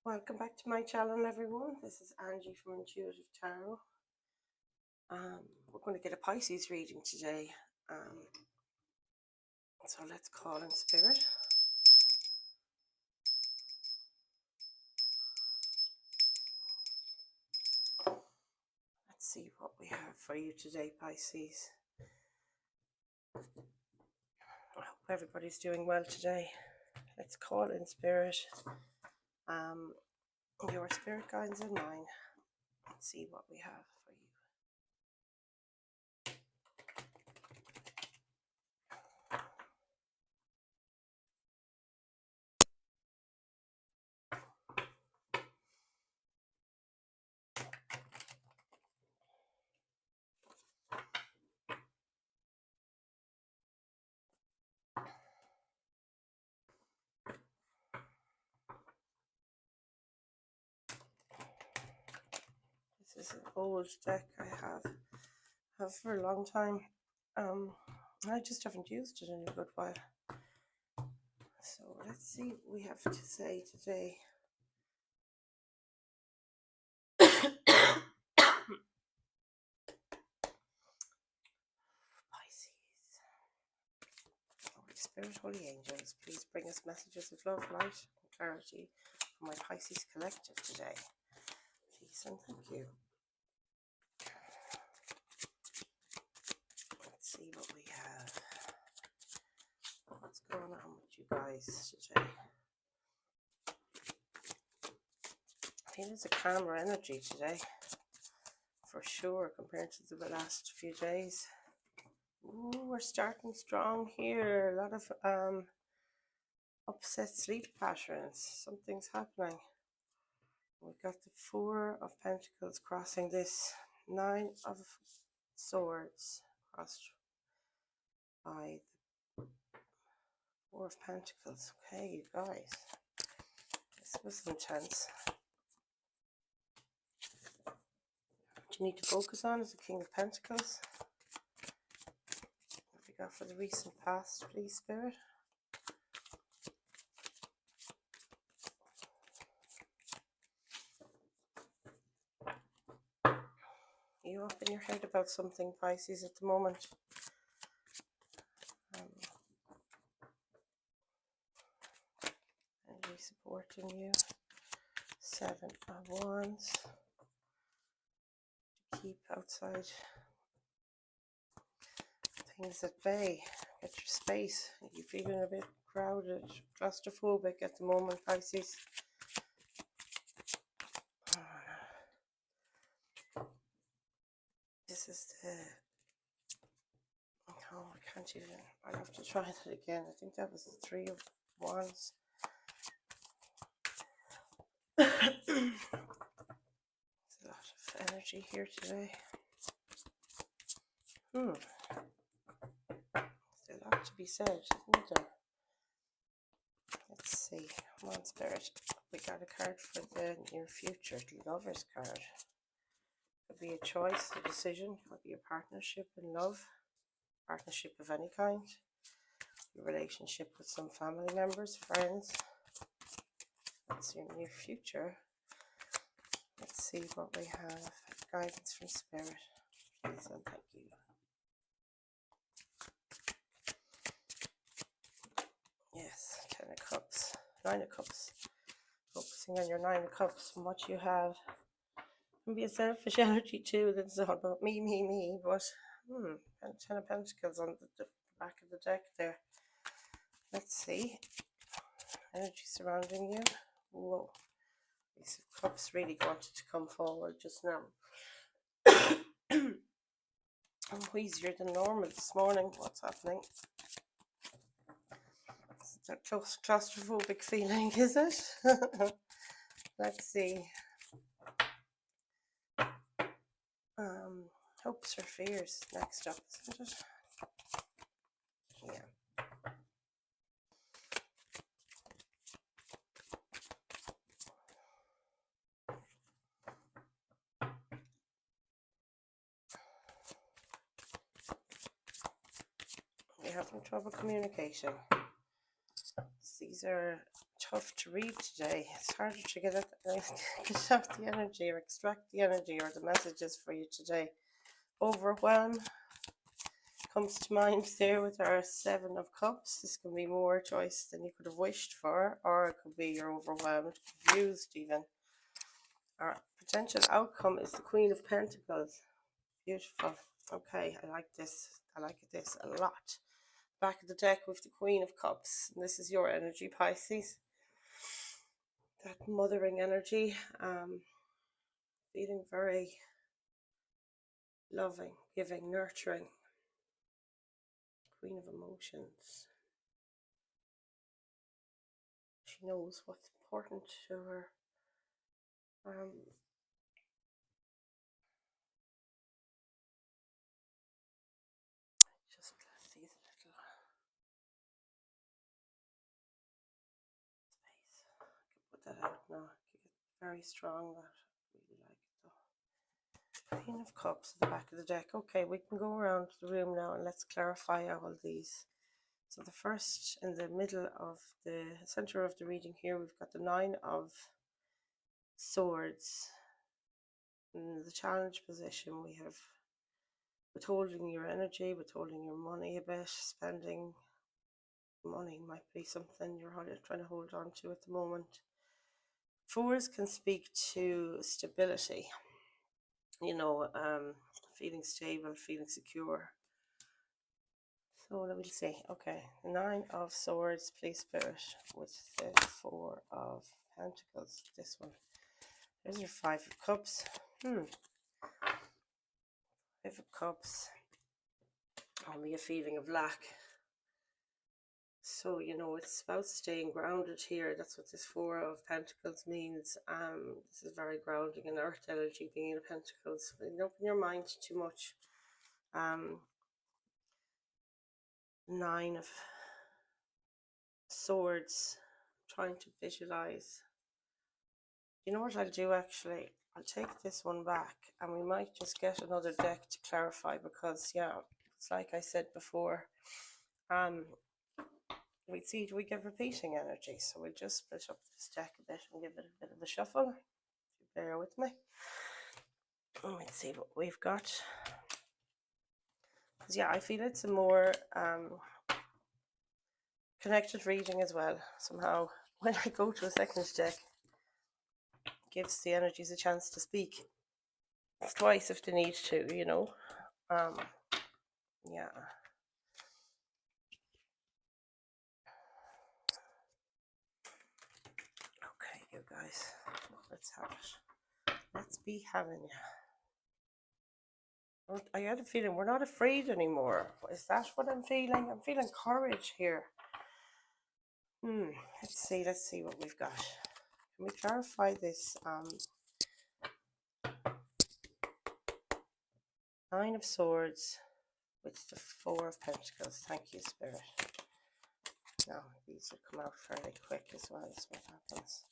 Welcome back to my channel, everyone. This is Angie from Intuitive Tarot. We're going to get a Pisces reading today. So let's call in spirit. Let's see what we have for you today, Pisces. I hope everybody's doing well today. Let's call in spirit. Your spirit guides and mine. Let's see what we have for you. This is an old deck I have for a long time. I just haven't used it in a good while. So let's see what we have to say today. Pisces. Holy Spirit, Holy Angels, please bring us messages of love, light, and clarity for my Pisces collective today. Please and thank you. Let's see what we have. What's going on with you guys today? I think there's a calmer energy today, for sure, compared to the last few days. Ooh, we're starting strong here. A lot of upset sleep patterns. Something's happening. We've got the Four of Pentacles crossing this Nine of Swords, crossed by the Four of Pentacles. Okay, you guys, this was intense. What you need to focus on is the King of Pentacles. What have we got for the recent past, please, Spirit? Are you up in your head about something, Pisces, at the moment? Energy supporting you. Seven of Wands. Keep outside things at bay. Get your space. You're feeling a bit crowded, claustrophobic at the moment, Pisces. This is the... Oh, I can't even... I'll have to try that again. I think that was the Three of Wands. There's a lot of energy here today. There's a lot to be said, isn't there? Let's see. Come on, Spirit. We got a card for the near future, the Lover's card. Could be a choice, a decision, could be a partnership in love, partnership of any kind, a relationship with some family members, friends. That's your near future. Let's see what we have. Guidance from Spirit. Please and thank you. Yes, Ten of Cups, Nine of Cups. Focusing on your Nine of Cups and what you have. It can be a selfish energy too, that's all about me, but Ten of Pentacles on the back of the deck there. Let's see. Energy surrounding you. Whoa. Ace of Cups really wanted to come forward just now. I'm wheezier than normal this morning. What's happening? It's that claustrophobic feeling, is it? Let's see. Hopes or fears next up, isn't it? Yeah. You're having trouble communicating. These are tough to read today. It's harder to get out the energy or extract the energy or the messages for you today. Overwhelm comes to mind there with our Seven of Cups. This can be more choice than you could have wished for, or it could be you're overwhelmed, confused even. Our potential outcome is the Queen of Pentacles. Beautiful. Okay, I like this. I like this a lot. Back of the deck with the Queen of Cups. And this is your energy, Pisces. That mothering energy. Feeling very loving, giving, nurturing. Queen of Emotions. She knows what's important to her. Just bless these little space. I can put that out now. I can get very strong. That I really like it though. Queen of Cups at the back of the deck. Okay, we can go around the room now and let's clarify all these. So the first, in the middle of the center of the reading here, we've got the Nine of Swords. In the challenge position, we have withholding your energy, withholding your money a bit, spending money might be something you're trying to hold on to at the moment. Fours can speak to stability, feeling stable, feeling secure. So let me see. Okay, Nine of Swords, please Spirit, with the Four of Pentacles. This one. There's your Five of Cups. Five of Cups. Only a feeling of lack. So, it's about staying grounded here. That's what this Four of Pentacles means. This is very grounding in earth energy, being in Pentacles. Don't open your mind too much. Nine of Swords. Trying to visualize. You know what I'll do actually? I'll take this one back and we might just get another deck to clarify because, it's like I said before. We get repeating energy, so we'll just split up this deck a bit and give it a bit of a shuffle. If you bear with me. Let's see what we've got. Because I feel it's a more connected reading as well. Somehow, when I go to a second deck, it gives the energies a chance to speak twice if they need to, yeah. Okay, you guys, let's have it. Let's be having you. I had a feeling we're not afraid anymore. Is that what I'm feeling? I'm feeling courage here. Let's see what we've got. Can we clarify this? Nine of Swords with the Four of Pentacles. Thank you, Spirit. Now, these will come out fairly quick as well. That's what happens.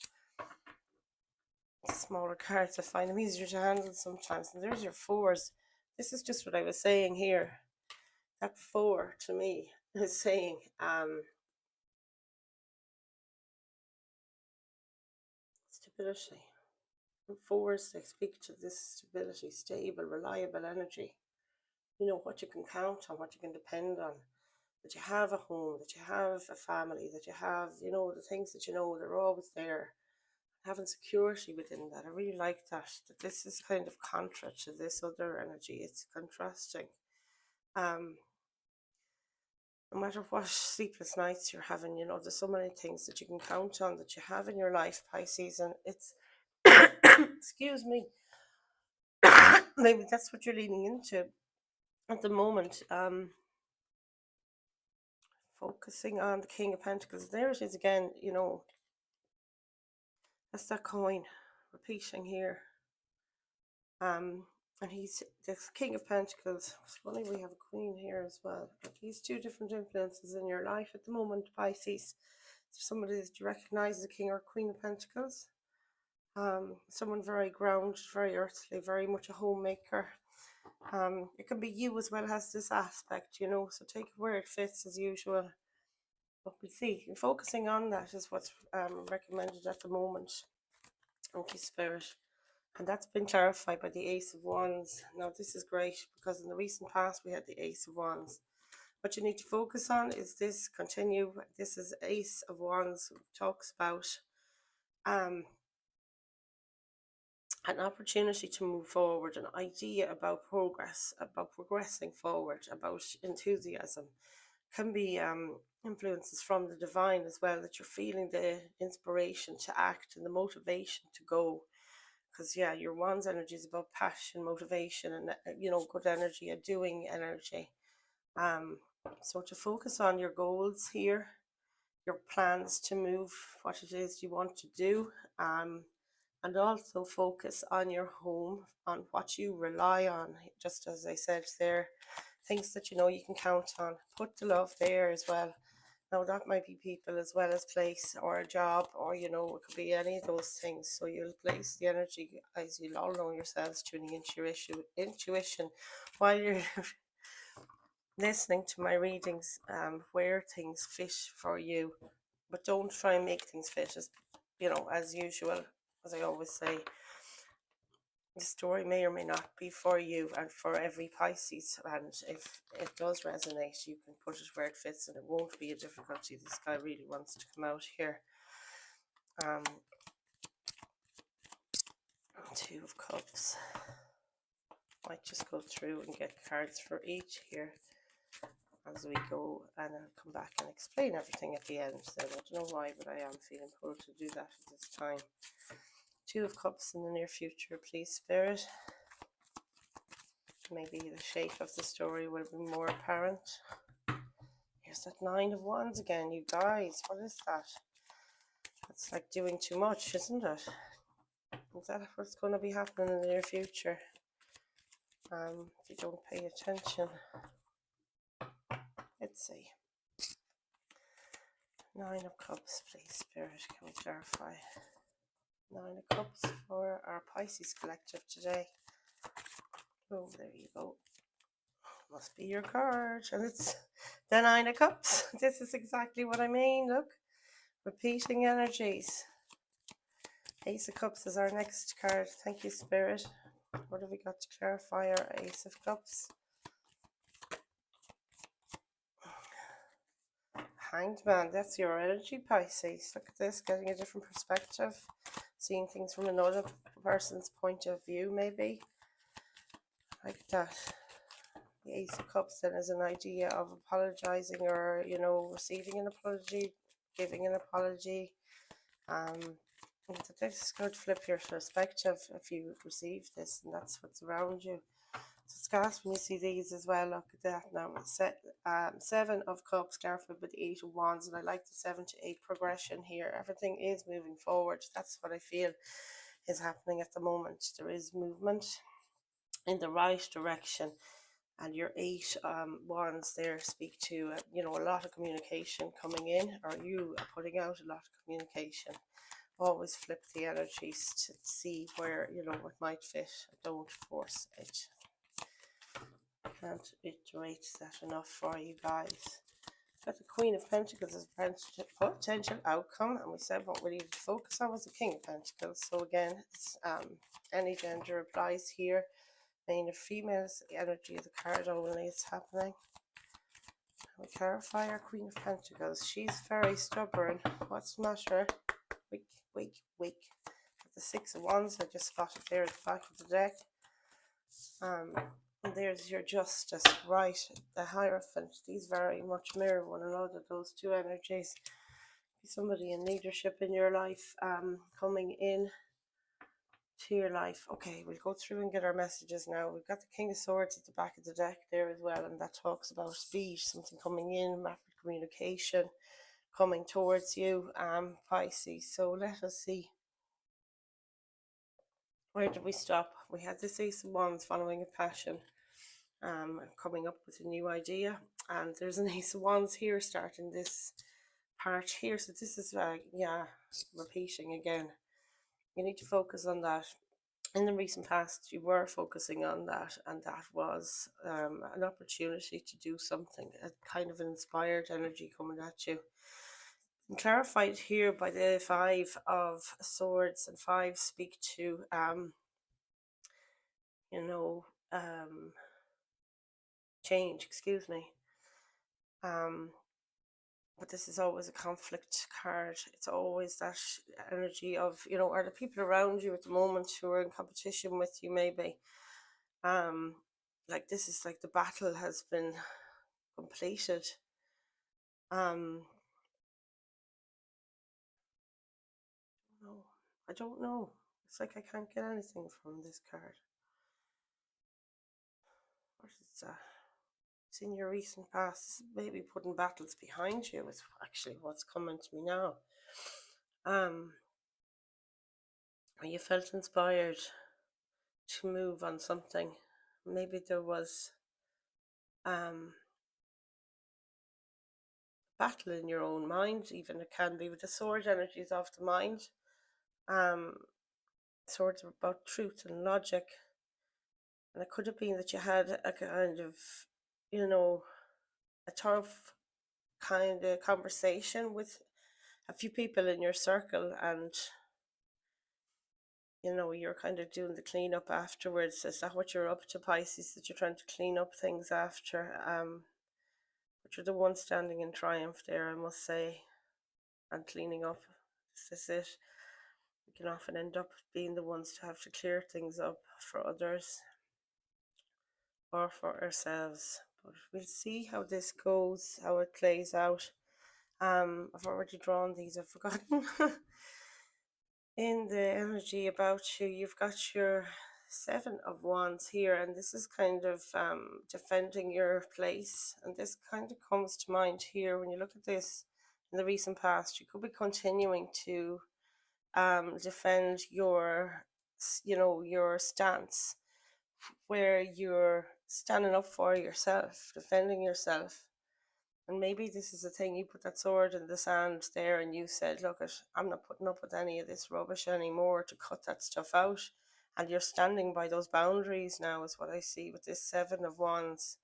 The smaller cards, I find them easier to handle sometimes. And there's your fours. This is just what I was saying here. That four, to me, is saying, stability. And fours, they speak to this stability, stable, reliable energy. What you can count on, what you can depend on. That you have a home, that you have a family, that you have, the things that they're always there. Having security within that. I really like that this is kind of contra to this other energy. It's contrasting. No matter what sleepless nights you're having, there's so many things that you can count on that you have in your life, Pisces, and it's excuse me. Maybe that's what you're leaning into at the moment. Focusing on the King of Pentacles. There it is again, that's that coin repeating here. And he's the King of Pentacles. It's funny we have a Queen here as well. But he's two different influences in your life at the moment, Pisces. So somebody that you recognize as a King or Queen of Pentacles. Someone very grounded, very earthly, very much a homemaker. It can be you as well as this aspect, so take it where it fits as usual. But we see, focusing on that is what's recommended at the moment. Okay, Spirit. And that's been clarified by the Ace of Wands. Now, this is great because in the recent past we had the Ace of Wands. What you need to focus on is this, continue. This is Ace of Wands, talks about an opportunity to move forward, an idea about progress, about progressing forward, about enthusiasm. Can be influences from the divine as well, that you're feeling the inspiration to act and the motivation to go. Because yeah, your Wands energy is about passion, motivation, and good energy, a doing energy. So to focus on your goals here, your plans to move, what it is you want to do, and also focus on your home, on what you rely on, just as I said there, things that you can count on. Put the love there as well. Now that might be people as well as place or a job, or it could be any of those things. So you'll place the energy, as you'll all know yourselves, tuning into your intuition while you're listening to my readings, where things fit for you. But don't try and make things fit as usual. As I always say, the story may or may not be for you and for every Pisces, and if it does resonate, you can put it where it fits and it won't be a difficulty. This guy really wants to come out here. Two of Cups. Might just go through and get cards for each here as we go, and I'll come back and explain everything at the end. Then I don't know why, but I am feeling pulled to do that at this time. Two of Cups in the near future, please, Spirit. Maybe the shape of the story will be more apparent. Here's that Nine of Wands again, you guys. What is that? That's like doing too much, isn't it? Is that what's going to be happening in the near future? If you don't pay attention. Let's see. Nine of Cups, please, Spirit. Can we clarify? Nine of Cups for our Pisces collective today. Oh, there you go. Must be your card. And it's the Nine of Cups. This is exactly what I mean. Look. Repeating energies. Ace of Cups is our next card. Thank you, Spirit. What have we got to clarify our Ace of Cups? Hanged Man. That's your energy, Pisces. Look at this. Getting a different perspective. Seeing things from another person's point of view, maybe. Like that. The Ace of Cups then is an idea of apologizing, or receiving an apology, giving an apology. This could flip your perspective if you receive this, and that's what's around you. So it's gas when you see these as well. Look at that now. Seven of Cups clarified with the Eight of Wands, and I like the 7 to 8 progression here. Everything is moving forward. That's what I feel is happening at the moment. There is movement in the right direction, and your 8 wands there speak to a lot of communication coming in, or you are putting out a lot of communication. Always flip the energies to see where what might fit. Don't force it. Can't iterate that enough for you guys. Got the Queen of Pentacles as potential outcome, and we said what we needed to focus on was the King of Pentacles. So again, it's any gender applies here. Main of females, the energy of the card only is happening. We clarify our Queen of Pentacles. She's very stubborn. What's the matter? Weak. The Six of Wands, I just spotted there at the back of the deck. And there's your Justice, right? The Hierophant. These very much mirror one another, those two energies. Somebody in leadership in your life coming in to your life. Okay, we'll go through and get our messages now. We've got the King of Swords at the back of the deck there as well, and that talks about speed, something coming in, rapid communication coming towards you, Pisces. So let us see. Where did we stop? We had this Ace of Wands following a passion, coming up with a new idea, and there's an Ace of Wands here starting this part here. So this is repeating again. You need to focus on that. in the recent past you were focusing on that, and that was an opportunity to do something, a kind of inspired energy coming at you. And clarified here by the Five of Swords, and five speak to you know change, excuse me. But this is always a conflict card. It's always that energy of, are the people around you at the moment who are in competition with you, maybe. Like this is like the battle has been completed. No, I don't know. It's like I can't get anything from this card. What is that? It's in your recent past. Maybe putting battles behind you is actually what's coming to me now. Or you felt inspired to move on something. Maybe there was battle in your own mind, even it can be with the sword energies of the mind. Swords are about truth and logic, and it could have been that you had a kind of, a tough kind of conversation with a few people in your circle, and you're kind of doing the cleanup afterwards. Is that what you're up to, Pisces, that you're trying to clean up things after? But you're the one standing in triumph there, I must say, and cleaning up. This is it. We can often end up being the ones to have to clear things up for others or for ourselves. But we'll see how this goes, how it plays out. I've already drawn these, I've forgotten. In the energy about you, you've got your Seven of Wands here, and this is kind of defending your place. And this kind of comes to mind here when you look at this in the recent past. You could be continuing to defend your stance, where you're standing up for yourself, defending yourself. And maybe this is the thing, you put that sword in the sand there and you said, look, I'm not putting up with any of this rubbish anymore, to cut that stuff out. And you're standing by those boundaries now, is what I see with this Seven of Wands.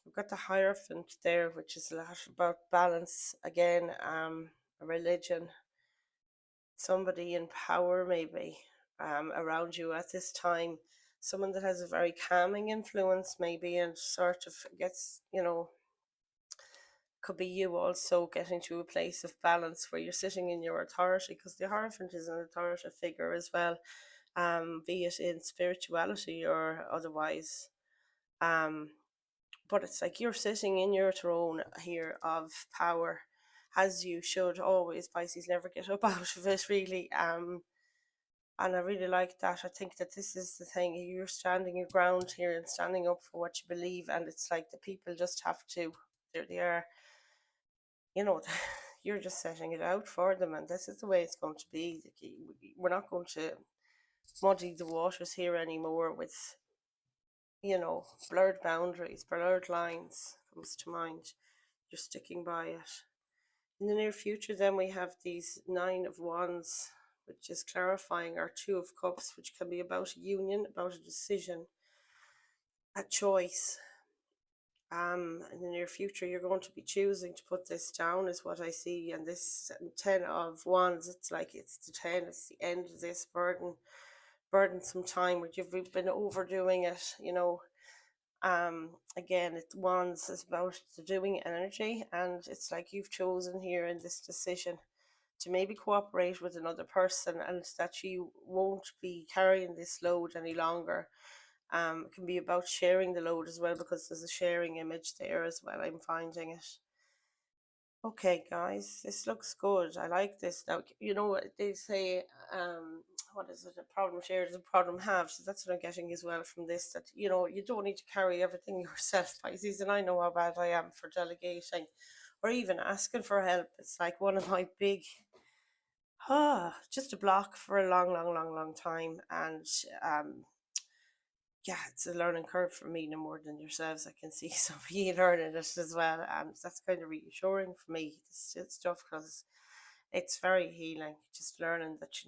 We've got the Hierophant there, which is a lot about balance again, a religion, somebody in power maybe around you at this time, someone that has a very calming influence maybe, and sort of gets, could be you also getting to a place of balance where you're sitting in your authority, because the Hierophant is an authoritative figure as well, be it in spirituality or otherwise. But it's like you're sitting in your throne here of power, as you should always, Pisces. Never get up out of it, really. And I really like that. I think that this is the thing, you're standing your ground here and standing up for what you believe, and it's like the people just have to, they are, you're just setting it out for them, and this is the way it's going to be. We're not going to muddy the waters here anymore with, blurred boundaries, blurred lines comes to mind. You're sticking by it. In the near future, then we have these Nine of Wands, which is clarifying our Two of Cups, which can be about a union, about a decision, a choice. In the near future, you're going to be choosing to put this down, is what I see. And this Ten of Wands, it's like it's the 10, it's the end of this burdensome time where you've been overdoing it, Again, it Wands is about the doing energy, and it's like you've chosen here in this decision to maybe cooperate with another person, and that you won't be carrying this load any longer. It can be about sharing the load as well, because there's a sharing image there as well, I'm finding it. Okay, guys, this looks good. I like this. Now, what they say, what is it? A problem shared is a problem halved. So that's what I'm getting as well from this, that, you don't need to carry everything yourself, Pisces. And I know how bad I am for delegating or even asking for help. It's like one of my big, just a block for a long, long, long, long time. And yeah, it's a learning curve for me no more than yourselves. I can see some of you learning it as well, and that's kind of reassuring for me, this stuff, because it's very healing. Just learning that,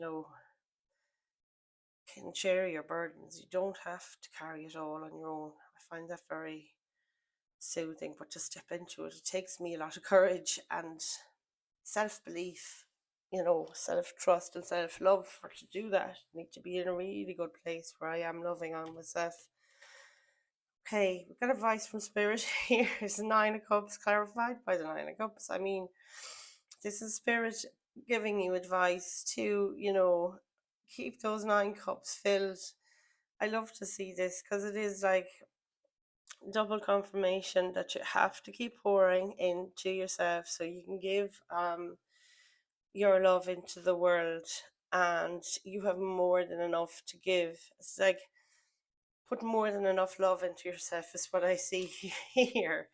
can share your burdens. You don't have to carry it all on your own. I find that very soothing, but to step into it, it takes me a lot of courage and self-belief, self-trust and self-love for to do that. I need to be in a really good place where I am loving on myself. Okay, we've got advice from Spirit. Here's the Nine of Cups clarified by the Nine of Cups. I mean, this is Spirit giving you advice to, keep those 9 cups filled. I love to see this because it is like double confirmation that you have to keep pouring into yourself so you can give your love into the world, and you have more than enough to give. It's like put more than enough love into yourself is what I see here,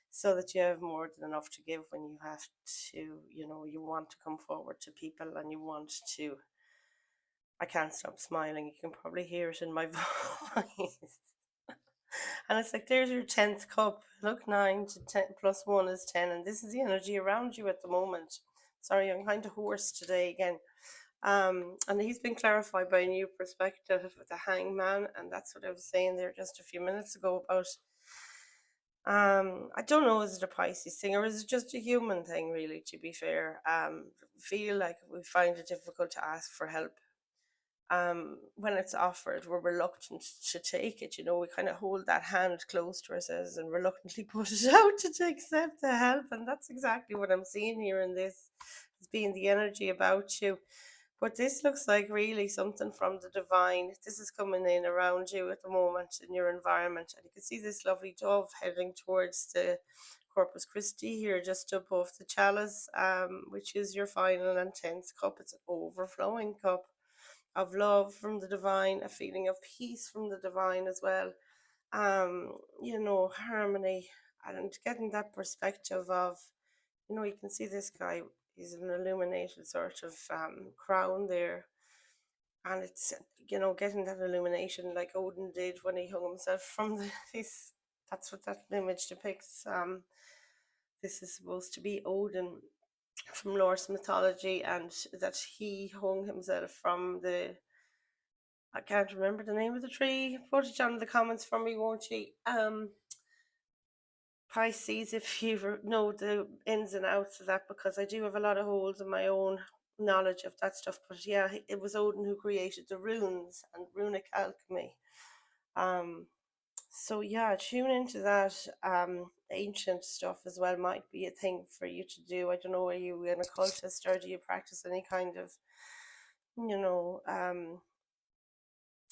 so that you have more than enough to give when you have to, you want to come forward to people and you want to. I can't stop smiling. You can probably hear it in my voice. And it's like, there's your 10th cup. Look, 9 to 10 plus 1 is 10. And this is the energy around you at the moment. Sorry, I'm kind of hoarse today again. And he's been clarified by a new perspective with the hangman. And that's what I was saying there just a few minutes ago about, I don't know, is it a Pisces thing or is it just a human thing, really, to be fair? Feel like we find it difficult to ask for help. When it's offered, we're reluctant to take it. We kind of hold that hand close to ourselves and reluctantly put it out to accept the help. And that's exactly what I'm seeing here in this, as being the energy about you. But this looks like really something from the divine. This is coming in around you at the moment in your environment. And you can see this lovely dove heading towards the Corpus Christi here, just above the chalice, which is your final and 10th cup. It's an overflowing cup of love from the divine, a feeling of peace from the divine as well. Harmony, and getting that perspective of, you can see this guy, he's an illuminated sort of crown there. And it's, getting that illumination like Odin did when he hung himself from this. That's what that image depicts. This is supposed to be Odin from Norse mythology, and that he hung himself from the, I can't remember the name of the tree. Put it down in the comments for me, won't you? Pisces, if you know the ins and outs of that, because I do have a lot of holes in my own knowledge of that stuff. But yeah, it was Odin who created the runes and runic alchemy. So yeah, tune into that. Ancient stuff as well might be a thing for you to do. I don't know, are you an occultist or do you practice any kind of,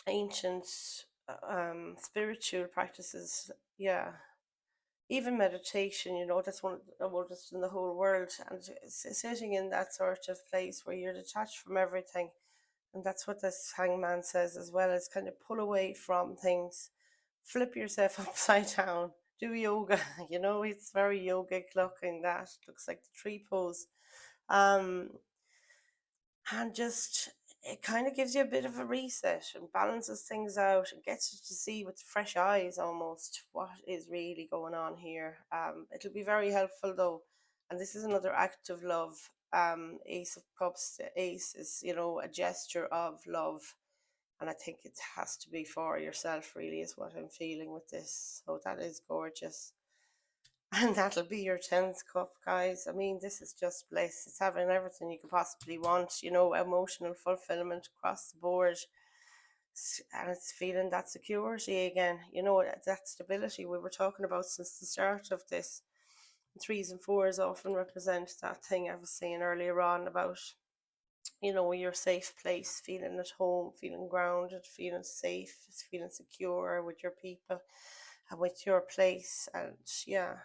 ancient spiritual practices? Yeah, even meditation, that's one of the oldest in the whole world. And sitting in that sort of place where you're detached from everything, and that's what this hangman says as well, is kind of pull away from things, flip yourself upside down, do yoga. It's very yogic looking. That looks like the tree pose. um and just, it kind of gives you a bit of a reset and balances things out and gets you to see with fresh eyes almost what is really going on here. It'll be very helpful though, and this is another act of love. Ace of Cups, the ace is, a gesture of love, and I think it has to be for yourself, really, is what I'm feeling with this. So that is gorgeous. And that'll be your 10th cup, guys. I mean, this is just bliss. It's having everything you could possibly want, emotional fulfillment across the board. And it's feeling that security again, that stability we were talking about since the start of this. 3s and 4s often represent that thing I was saying earlier on about, your safe place, feeling at home, feeling grounded, feeling safe, feeling secure with your people and with your place. And yeah,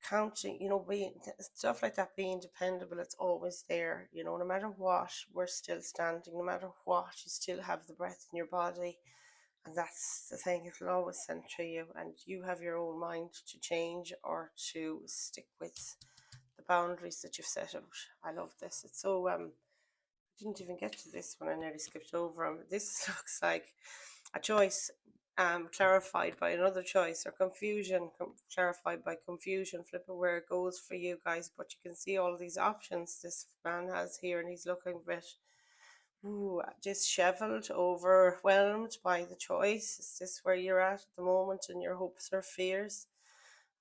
counting, being stuff like that, being dependable, it's always there. No matter what, we're still standing. No matter what, you still have the breath in your body, and that's the thing. It'll always center you, and you have your own mind to change or to stick with the boundaries that you've set out. I love this. It's so I didn't even get to this one. I nearly skipped over them. This looks like a choice clarified by another choice, or confusion clarified by confusion. Flip it where it goes for you guys. But you can see all these options this man has here, and he's looking a bit Ooh, disheveled, overwhelmed by the choice. Is this where you're at the moment in your hopes or fears?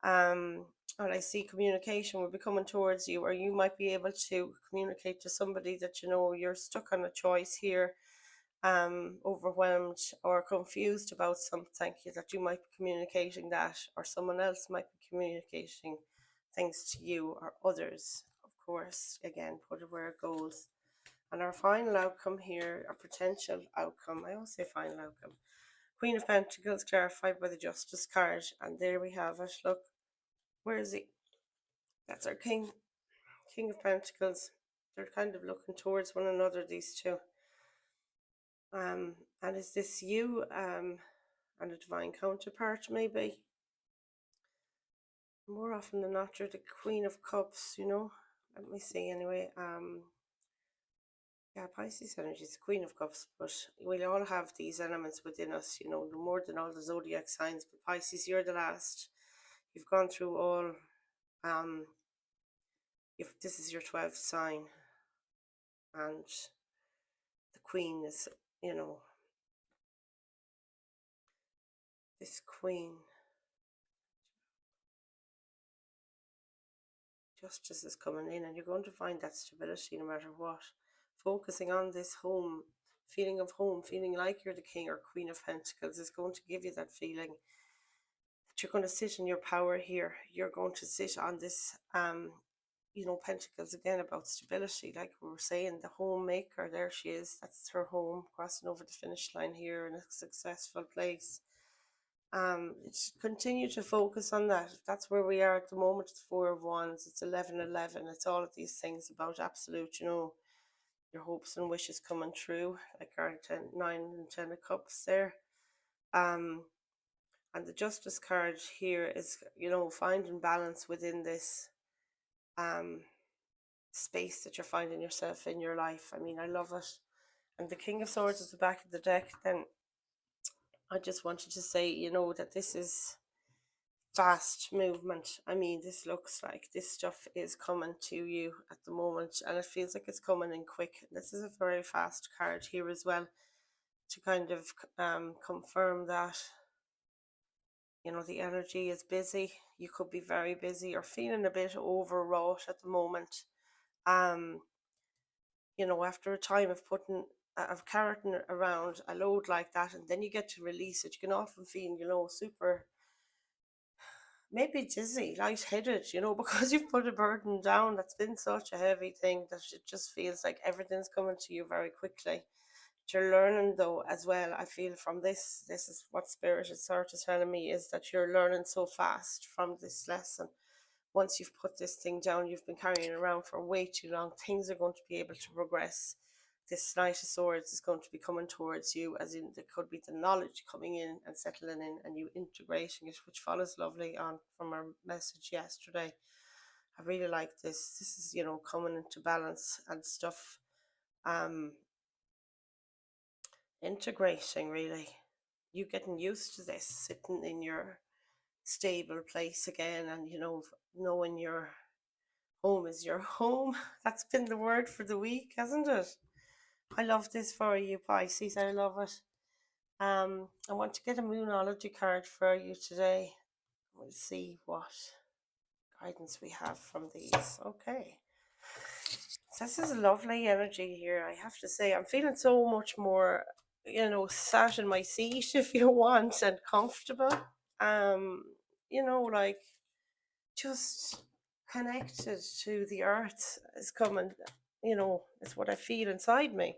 Um, and I see communication will be coming towards you, or you might be able to communicate to somebody that you know you're stuck on a choice here, overwhelmed or confused about something that you might be communicating that, or someone else might be communicating things to you or others. Of course, again, put it where it goes. And our final outcome here, our potential outcome, I always say final outcome. Queen of Pentacles clarified by the Justice card. And there we have it. Look, where is he? That's our King. King of Pentacles. They're kind of looking towards one another, these two. And is this you and a divine counterpart, maybe? More often than not, you're the Queen of Cups, you know. Let me see anyway. Yeah, Pisces energy is the Queen of Cups, but we all have these elements within us, you know, more than all the zodiac signs. But Pisces, you're the last. You've gone through all. If this is your 12th sign, and the Queen is, you know, this Queen. Justice is coming in, and you're going to find that stability no matter what. Focusing on this home, feeling like you're the King or Queen of Pentacles is going to give you that feeling that you're going to sit in your power here. You're going to sit on this, you know, Pentacles again about stability. Like we were saying, the homemaker, there she is. That's her home, crossing over the finish line here in a successful place. Continue to focus on that. If that's where we are at the moment, it's Four of Wands, it's 11-11, it's all of these things about absolute, you know, your hopes and wishes coming true, like our 9 and 10 of Cups there. And the Justice card here is, you know, finding balance within this space that you're finding yourself in your life. I mean, I love it. And the King of Swords is the back of the deck. Then I just wanted to say, you know, that this is fast movement. I mean, this looks like this stuff is coming to you at the moment, and it feels like it's coming in quick. This is a very fast card here as well, to kind of confirm that, you know, the energy is busy. You could be very busy or feeling a bit overwrought at the moment. You know, after a time of putting of carrying around a load like that, and then you get to release it, you can often feel, you know, super, maybe dizzy, lightheaded, you know, because you've put a burden down that's been such a heavy thing that it just feels like everything's coming to you very quickly. You're learning though as well, I feel from this is what Spirit is sort of telling me, is that you're learning so fast from this lesson. Once you've put this thing down, you've been carrying it around for way too long, things are going to be able to progress. This Knight of Swords is going to be coming towards you, as in there could be the knowledge coming in and settling in and you integrating it, which follows lovely on from our message yesterday. I really like this. This is, you know, coming into balance and stuff. Integrating, really. You getting used to this, sitting in your stable place again, and, you know, knowing your home is your home. That's been the word for the week, hasn't it? I love this for you, Pisces. I love it. I want to get a Moonology card for you today. We'll see what guidance we have from these. Okay. So this is a lovely energy here, I have to say. I'm feeling so much more, you know, sat in my seat, if you want, and comfortable. You know, like just connected to the earth is coming, you know, it's what I feel inside me.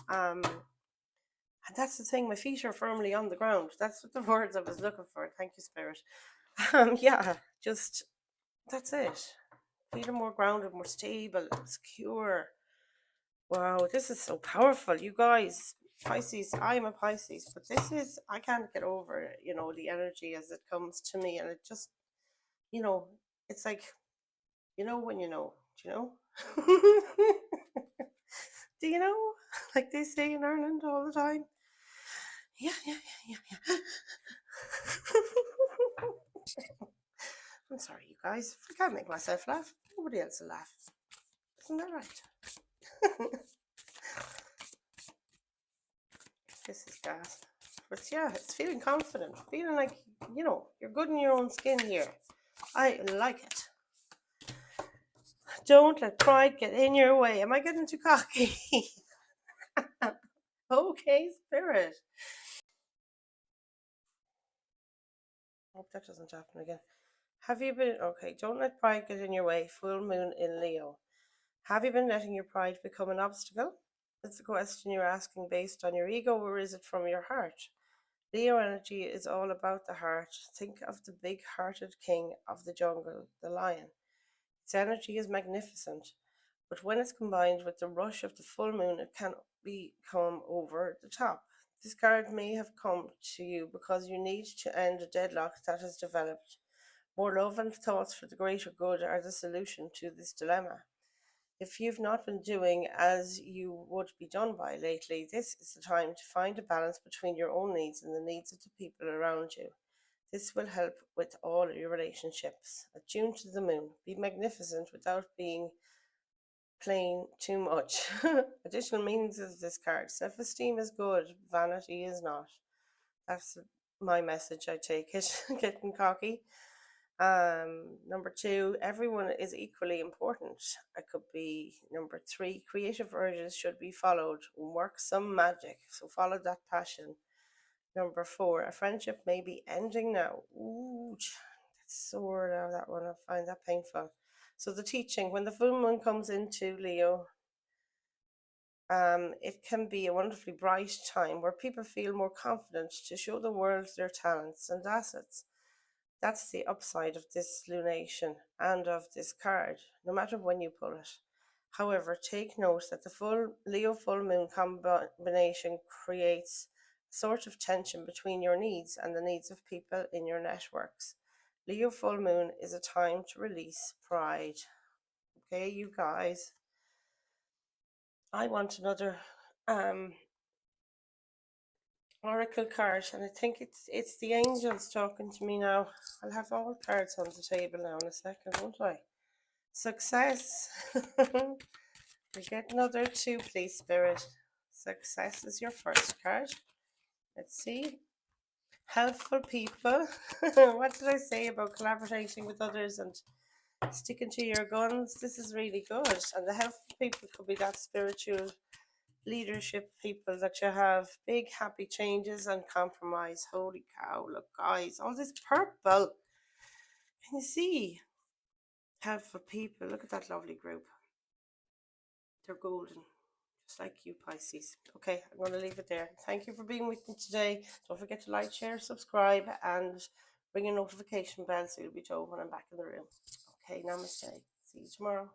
And that's the thing, my feet are firmly on the ground. That's what the words I was looking for. Thank you, Spirit. Yeah, just that's it. Feeling more grounded, more stable, secure. Wow, this is so powerful, you guys. Pisces, I'm a Pisces, but this is, I can't get over it, you know, the energy as it comes to me, and it just, you know, it's like, you know, when you know, do you know? Do you know? Like they say in Ireland all the time. Yeah, yeah, yeah, yeah, yeah. I'm sorry, you guys. If I can't make myself laugh, nobody else will laugh. Isn't that right? gas. But yeah, it's feeling confident, feeling like, you know, you're good in your own skin here. I like it. Don't let pride get in your way. Am I getting too cocky? Okay, Spirit. Hope that doesn't happen again. Have you been, okay, don't let pride get in your way. Full moon in Leo. Have you been letting your pride become an obstacle? It's a question you're asking based on your ego, or is it from your heart? Leo energy is all about the heart. Think of the big hearted king of the jungle, the lion. Its energy is magnificent, but when it's combined with the rush of the full moon, it can become over the top. This card may have come to you because you need to end a deadlock that has developed. More love and thoughts for the greater good are the solution to this dilemma. If you've not been doing as you would be done by lately, this is the time to find a balance between your own needs and the needs of the people around you. This will help with all your relationships. Attune to the moon. Be magnificent without being plain too much. Additional meanings of this card. Self-esteem is good, vanity is not. That's my message, I take it. Getting cocky. Number two, everyone is equally important. It could be number three, creative urges should be followed. Work some magic. So follow that passion. Number four, a friendship may be ending now. Ooh, that's sore now, that one. I find that painful. So the teaching, when the full moon comes into Leo, it can be a wonderfully bright time where people feel more confident to show the world their talents and assets. That's the upside of this lunation and of this card, no matter when you pull it. However, take note that the full Leo full moon combination creates a sort of tension between your needs and the needs of people in your networks. Leo full moon is a time to release pride. Okay, you guys. I want another um oracle card, and I think it's the angels talking to me now. I'll have all cards on the table now in a second, won't I? Success. We get another two, please, Spirit. Success is your first card. Let's see. Helpful people. What did I say about collaborating with others and sticking to your guns? This is really good. And the helpful people could be that spiritual leadership people that you have. Big happy changes and compromise. Holy cow, look guys, all this purple. Can you see? Helpful people. Look at that lovely group. They're golden, just like you, Pisces. Okay, I'm going to leave it there. Thank you for being with me today. Don't forget to like, share, subscribe, and ring a notification bell so you'll be told when I'm back in the room. Okay, namaste. See you tomorrow.